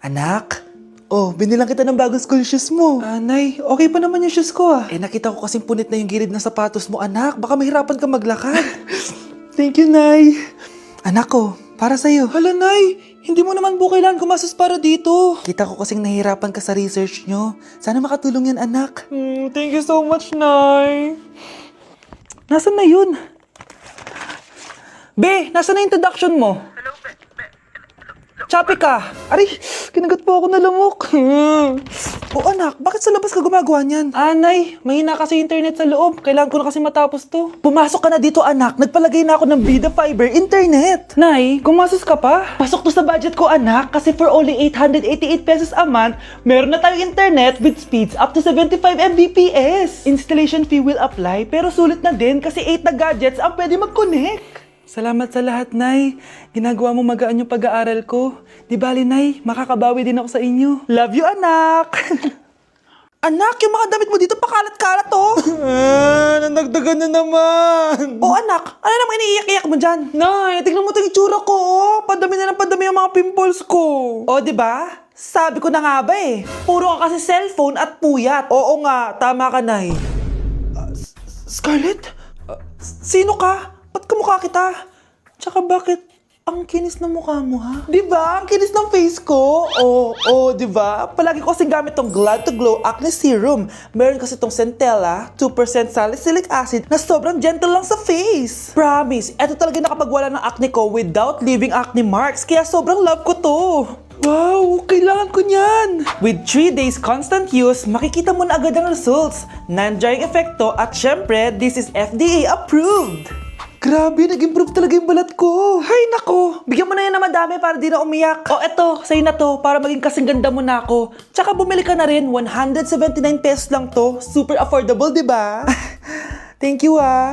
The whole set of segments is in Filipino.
Anak? Oh, binilang kita ng bagong school shoes mo. Nay, okay pa naman yung shoes ko Eh, nakita ko kasing punit na yung gilid ng sapatos mo, anak. Baka mahirapan ka maglakad. Thank you, Nay. Anak ko, para sa'yo. Hala, Nay, hindi mo naman po kailangan gumastos para dito. Kita ko kasing nahihirapan ka sa research nyo. Sana makatulong yan, anak. Thank you so much, Nay. Nasaan na yun? Be, nasaan na yung introduction mo? Chapi ka! Aray, kinagat po ako na lamok. O anak, bakit sa labas ka gumagawa niyan? Nay, mahina kasi internet sa loob. Kailangan ko na kasi matapos to. Pumasok ka na dito, anak. Nagpalagay na ako ng Bida Fiber Internet. Nay, gumasos ka pa? Pasok to sa budget ko, anak. Kasi for only 888 pesos a month, meron na tayong internet with speeds up to 75 Mbps. Installation fee will apply, pero sulit na din kasi 8 na gadgets ang pwede mag-connect. Salamat sa lahat, Nay. Ginagawa mo magaan yung pag-aaral ko. Di bali, Nay, makakabawi din ako sa inyo. Love you, anak! Anak, yung mga damit mo dito pakalat-kalat, oh! Nandagdagan na naman! Oh, anak, ano namang iniiyak-iyak mo dyan? Nay, tignan mo itong itsura ko, oh. Padami na ng padami ang mga pimples ko. Oh, di ba? Sabi ko na nga ba eh. Puro ka kasi cellphone at puyat. Oo nga, tama ka, Nay. Scarlett? Sino ka? Ba't kamukha kita? Tsaka bakit ang kinis ng mukha mo, ha? Di ba? Ang kinis ng face ko. Oo, di ba? Palagi ko kasing gamit tong Glad to Glow Acne Serum. Meron kasi tong Centella, 2% salicylic acid na sobrang gentle lang sa face. Promise, eto talaga nakapagwala ng acne ko without leaving acne marks. Kaya sobrang love ko to. Wow, kailangan ko niyan. With 3 days constant use, makikita mo na agad ang results. Non-drying epekto at syempre, this is FDA approved. Grabe, nag-improve talaga yung balat ko. Hay nako, bigyan mo na yan na madami para di na umiyak. O eto, sa'yo na to para maging kasing ganda mo na ako. Tsaka bumili ka na rin, 179 pesos lang to. Super affordable, di ba? Thank you, ah.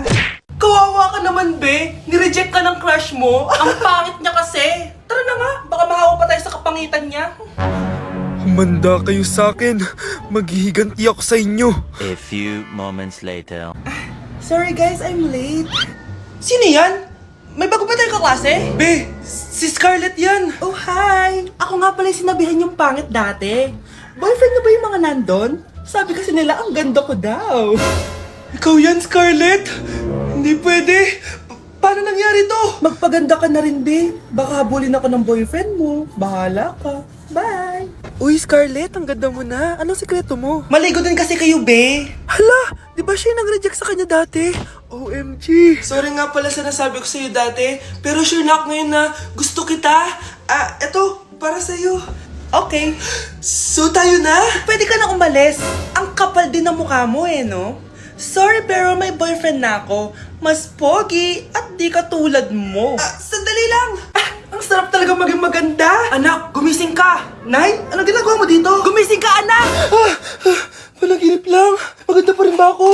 Kawawa ka naman, be. Nireject ka ng crush mo. Ang pangit niya kasi. Tara na nga, baka mahawa pa tayo sa kapangitan niya. Humanda kayo sa akin. Maghihiganti ako sa inyo. A few moments later. Sorry guys, I'm late. Sino yan? May bago ba tayong kaklase? Be, si Scarlett yan. Oh, hi! Ako nga pala yung sinabihan yung pangit dati. Boyfriend na ba yung mga nandun? Sabi kasi nila, ang ganda ko daw. Ikaw yan, Scarlett. Hindi pwede. Paano nangyari to? Magpaganda ka na rin, be. Baka habulin ako ng boyfriend mo. Bahala ka. Bye! Uy, Scarlett, ang ganda mo na. Anong sikreto mo? Maligo din kasi kayo, be. Hala, di ba siya yung nag-reject sa kanya dati? OMG. Sorry nga pala sa nasabi ko sa'yo dati, pero sure na ako ngayon na gusto kita. Eto, para sa'yo. Okay. So tayo na? Pwede ka na umalis. Ang kapal din ng mukha mo eh, no? Sorry pero may boyfriend na ako. Mas pogi at di katulad mo. Sandali lang. Ang sarap talaga maging maganda. Anak, gumising ka. Nay, anong ginagawa mo dito? Gumising ka, anak! Panaginip lang. Maganda pa rin ba ako?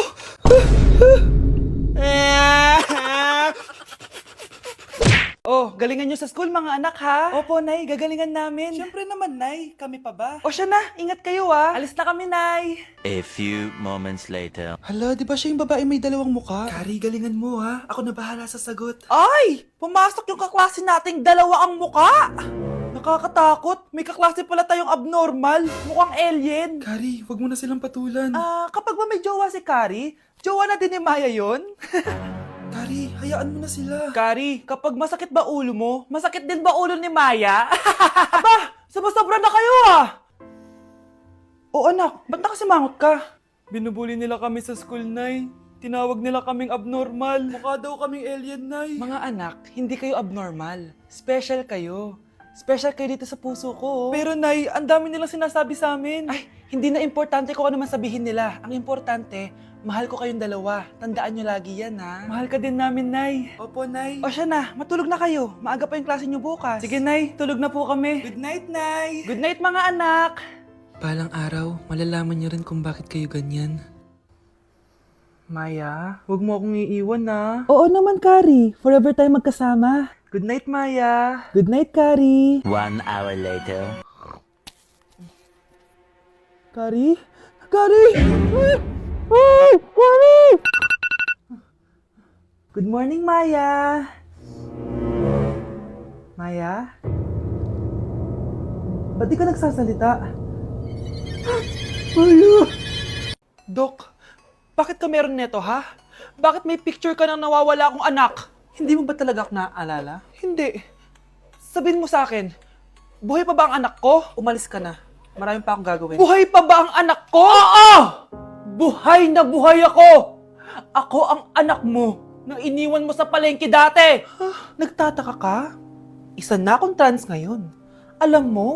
Oh, galingan nyo sa school mga anak ha? Opo, Nay, gagalingan namin. Siyempre naman, Nay. Kami pa ba? O siya na, ingat kayo ah. Alis na kami, Nay. A few moments later. Hala, di ba siya yung babae may dalawang muka? Kari, galingan mo ha. Ako na bahala sa sagot. Ay! Pumasok yung kaklase nating dalawa ang muka! Nakakatakot. May kaklase pala tayong abnormal. Mukhang alien. Kari, wag mo na silang patulan. Kapag ba may jowa si Kari, jowa na din ni Maya yon? Kari, hayaan mo na sila. Kari, kapag masakit ba ulo mo, masakit din ba ulo ni Maya? Aba, sumasobra na kayo ah! O anak, ba't nakasimangot ka? Binubuli nila kami sa school, Nay. Tinawag nila kaming abnormal. Mukha daw kaming alien, Nay. Mga anak, hindi kayo abnormal. Special kayo. Special kayo dito sa puso ko. Pero, Nay, ang dami nilang sinasabi sa amin. Ay, hindi na importante kung ano man sabihin nila. Ang importante, mahal ko kayong dalawa. Tandaan nyo lagi yan, ha? Mahal ka din namin, Nay. Opo, Nay. O siya na, matulog na kayo. Maaga pa yung klase nyo bukas. Sige, Nay, tulog na po kami. Good night, Nay. Good night, mga anak! Balang araw, malalaman niyo rin kung bakit kayo ganyan. Maya, huwag mo akong iiwan na. Oo naman, Kari. Forever tayo magkasama. Good night, Maya. Good night, Kari. 1 hour later. Kari? Kari! Ay! Kari! Good morning, Maya. Maya? Ba't di ka nagsasalita? Maya! Dok, bakit ka meron neto, ha? Bakit may picture ka ng nawawala akong anak? Hindi mo ba talaga ako naaalala? Hindi. Sabihin mo sa akin, buhay pa ba ang anak ko? Umalis ka na. Marami pa akong gagawin. Buhay pa ba ang anak ko? Oo! Buhay na buhay ako! Ako ang anak mo na iniwan mo sa palengke dati! Nagtataka ka? Isa na akong trans ngayon. Alam mo,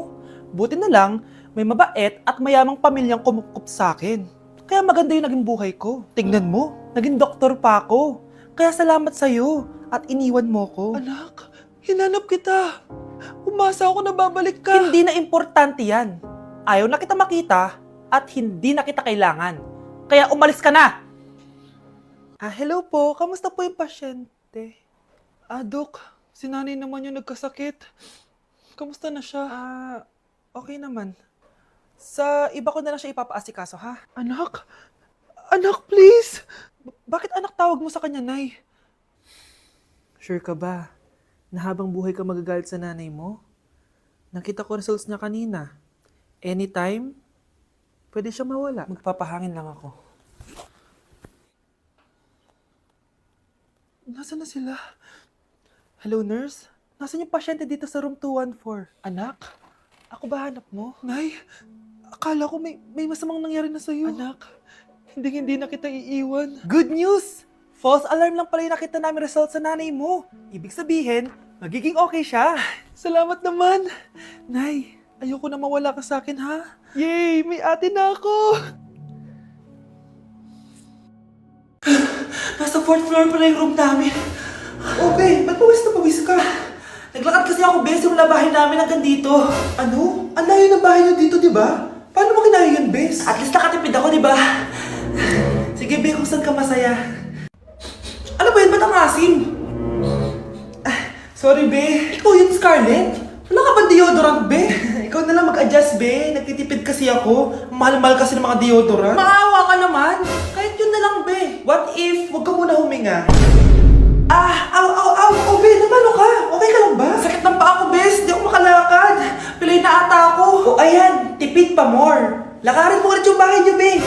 buti na lang may mabait at mayamang pamilyang kumukup sa akin. Kaya maganda yung naging buhay ko. Tingnan mo, naging doktor pa ako. Kaya salamat sa'yo at iniwan mo ko. Anak, hinanap kita. Umasa ako na babalik ka. Hindi na importante yan. Ayaw na kita makita at hindi na kita kailangan. Kaya umalis ka na! Hello po. Kamusta po yung pasyente? Dok, si nanay naman yung nagkasakit. Kamusta na siya? Okay naman. Sa iba ko na lang siya ipapaasikaso, ha? Anak? Anak, please! Bakit anak tawag mo sa kanya, Nay? Sure ka ba na habang buhay ka magagalit sa nanay mo? Nakita ko results niya kanina. Anytime, pwede siya mawala. Magpapahangin lang ako. Nasaan na sila? Hello, nurse? Nasaan yung pasyente dito sa room 214? Anak? Ako ba hanap mo? Nay, akala ko may masamang nangyari na sa'yo. Anak, hindi na kita iiwan. Good news! False alarm lang pala yung nakita namin result sa nanay mo. Ibig sabihin, magiging okay siya. Salamat naman. Nay, ayoko na mawala ka sa akin, ha? Yay! May ate na ako! Nasa 4th floor pala yung room namin. Oh, be, ba't pawis na pawis ka? Naglakad kasi ako, be, simula bahay namin hanggang dito. Ano? Ang layo ng bahay niyo dito, di ba? Paano mo kinaya yun, bes? At least nakatipid ako, di ba? Sige, be, kung saan ka masaya. Ano ba yun? Ba't ang asim? Sorry, be. Ikaw yun, Scarlett? Wala ka ba deodorant, be? Ikaw na lang mag-adjust, be. Nagtitipid kasi ako. Mahal-mahal kasi ng mga deodorant. Maawa ka naman. Kahit yun na lang, be. What if, wag ka muna huminga? Oh, be, napano ka? Okay ka lang ba? Sakit ng paa ko, bes. Di ako makalakad. Pilay na ata ako. O, ayan. Tipid pa more. Lakarin mo ulit yung bahay niyo, be.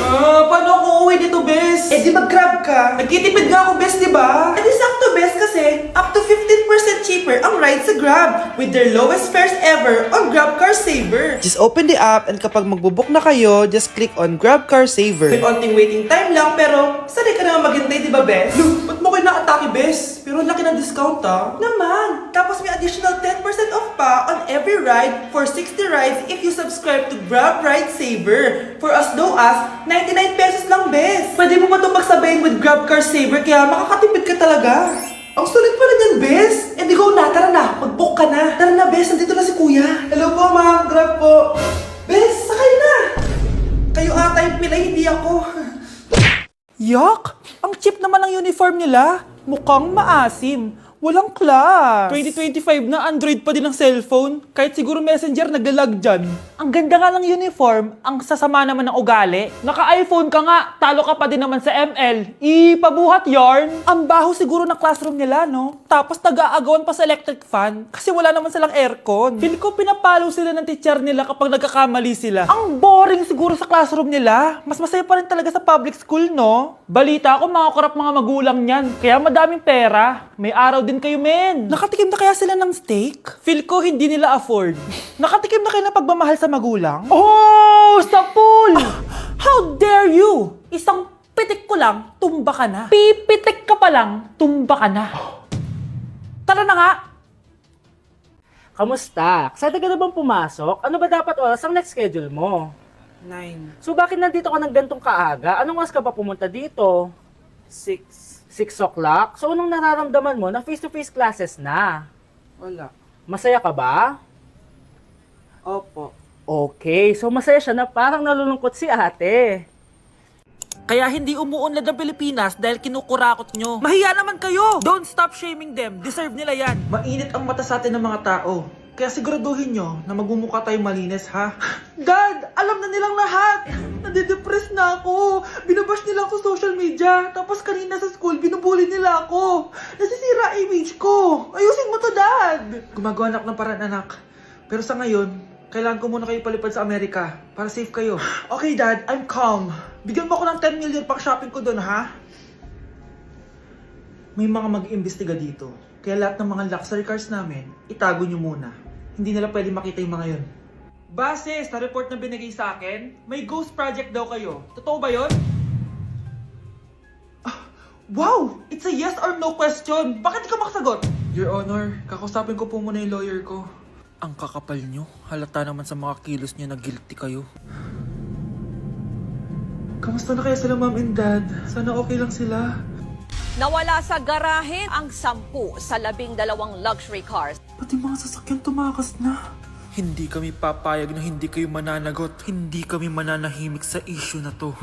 Paano ako uuwi dito, bes? Eh, di mag-grab ka. Nagtitipid nga ako, bes, di ba? Eh, di sakto, bes, kasi up to 15% cheaper ang ride sa Grab with their lowest fares ever on Grab Car Saver. Just open the app and kapag magbubook na kayo, just click on Grab Car Saver. May onting waiting time lang, pero sanay ka naman maghintay, di ba, bes? Look, ba't mo kayo nakatake, bes? Pero laki ng discount, Naman! Tapos may additional 10% off pa on every ride for 60 rides if you subscribe to Grab Ride Saver. For as low as 99 pesos lang, bes. Pwede mo ba ito pagsabayin with Grab Car Saver kaya makakatipid ka talaga. Ang sulit pala niyan, bes. Eh di go na, tara na. Mag-book ka na. Tara na, bes. Nandito na si kuya. Hello po, ma'am. Grab po. Bes, sakay na. Kayo ata yung pilay, hindi ako. Yak! Ang cheap naman ng uniform nila. Mukhang maasim. Walang class. 2025 na Android pa din ang cellphone. Kahit siguro Messenger naglalag dyan. Ang ganda nga ng uniform, ang sasama naman ng ugali. Naka-iPhone ka nga, talo ka pa din naman sa ML. Ipabuhat yarn. Ang baho siguro ng classroom nila, no? Tapos nag-aagawan pa sa electric fan kasi wala naman silang aircon. Feel ko pinapalo sila ng teacher nila kapag nagkakamali sila. Ang boring siguro sa classroom nila. Mas masaya pa rin talaga sa public school, no? Balita ko mga korap mga magulang niyan. Kaya madaming pera. May araw din kayo, men. Nakatikim na kaya sila ng steak? Feel ko hindi nila afford. Nakatikim na kayo ng pagmamahal sa magulang? Oh! Sa pool! How dare you! Isang pitik ko lang, tumba ka na. Pipitik ka pa lang, tumba ka na. Tara na nga! Kamusta? Excited ka na bang pumasok? Ano ba dapat oras ang next schedule mo? 9, So bakit nandito ka ng gantong kaaga? Anong oras ka pa pumunta dito? 6, 6 o'clock? So anong nararamdaman mo na face-to-face classes na? wala. Masaya ka ba? Opo. Okay, so masaya siya na parang nalulungkot si ate. Kaya hindi umuunlad ang Pilipinas dahil kinukurakot nyo. Mahiya naman kayo! Don't stop shaming them. Deserve nila yan. Mainit ang mata sa atin ng mga tao. Kaya siguraduhin nyo na magmumukha tayo malinis, ha? Dad! Alam na nilang lahat! Nadidepress na ako! Binabash nila ako sa social media. Tapos kanina sa school, binubuli nila ako. Nasisira image ko. Ayusin mo to, Dad! Gumagawa na ako ng paraan, anak. Pero sa ngayon, Kailangan ko muna kayo palipad sa Amerika para safe kayo. Okay, Dad. I'm calm. Bigyan mo ako ng 10 million pang shopping ko doon, ha? May mga mag-imbestiga dito. Kaya lahat ng mga luxury cars namin, itago nyo muna. Hindi nila pwede makita yung mga yun. Base sa report na binigay sa akin, may ghost project daw kayo. Totoo ba yun? Wow! It's a yes or no question! Bakit di ka makasagot? Your Honor, kakausapin ko po muna yung lawyer ko. Ang kakapal nyo. Halata naman sa mga kilos nyo na guilty kayo. Kamusta na kaya sila, Mom and Dad? Sana okay lang sila. Nawala sa garahe ang 10 sa 12 luxury cars. Pati mga sasakyan tumakas na. Hindi kami papayag na hindi kayo mananagot. Hindi kami mananahimik sa issue na to.